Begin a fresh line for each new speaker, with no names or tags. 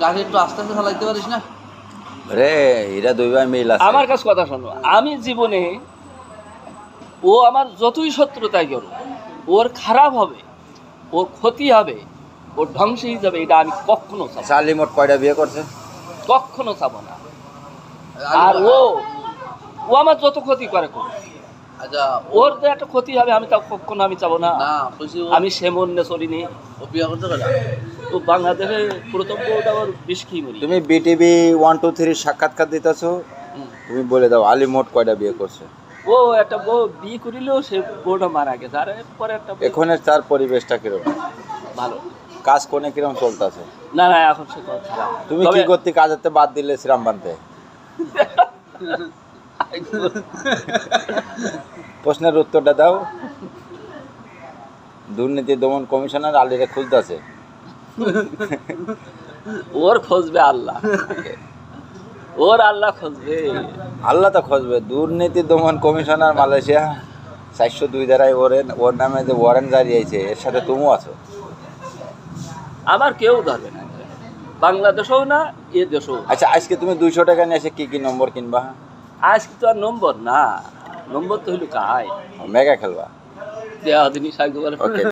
গাড়ি একটু আস্তে আস্তে চালাইতে পারিস না?
রে এরা দুই ভাই মিল আছে।
আমার কাছে কথা শোনো, আমি জীবনে ও আমার যতই শত্রুতাই করুক, ওর খারাপ হবে, ওর ক্ষতি হবে, ওর ধ্বংস হয়ে যাবে, এটা আমি কখনো চাবো না।
শালি মোট কয়টা বিয়ে করছে?
কখনো চাবো না। আর ও আমার যত ক্ষতি করে করুক,
আচ্ছা
ওর যে একটা ক্ষতি হবে আমি তা কখনো আমি চাবো না।
না বলছি
আমি সেমন চলিনি।
ও বিয়ে করতে পারে?
তো বাংলাদেশে প্রথম বউটা আবার বিষ খেয়ে মরি।
তুমি বিটিভি 1 2 3 সাক্ষাৎকার দিতেছো, তুমি বলে দাও আলী মোট কয়টা বিয়ে করছে?
ও একটা বউ বিয়ে করিলেও সে বউটা মারা গেছে, আর পরে একটা বউ
এখন তার পরিবেশটা কিরকম?
ভালো।
কাজ কোনে কিরকম চলতেছে?
না না, এখন সে কথা খারাপ।
তুমি কি
তবে-
করতে কাজেতে বাদ দিলে শ্রীরাম বানতে? প্রশ্নের উত্তরটা দাও। দুর্নীতি দমন কমিশনার আলীরে খুঁজতেছে।
ওর খুঁজবে আল্লাহ, ওর আল্লাহ খুঁজবে।
আল্লাহ তো খুঁজবে। দুর্নীতি দমন কমিশনার মালয়েশিয়া 402 ধারায় ওর নামে যে ওয়ারেন্ট জারি হয়েছে, এর সাথে তুমিও আছো।
আমার কেউ ধরবে না, বাংলাদেশেও না, এ দেশেও না।
আচ্ছা আজকে তুমি 200 টাকা নিয়ে এসে কি কি নম্বর কিনবা?
আজকে তো আর নম্বর না, নম্বর তো হইলো কায়
মেগা খেলবা?
দেওয়া জিনিস আগে বলে।
ওকে।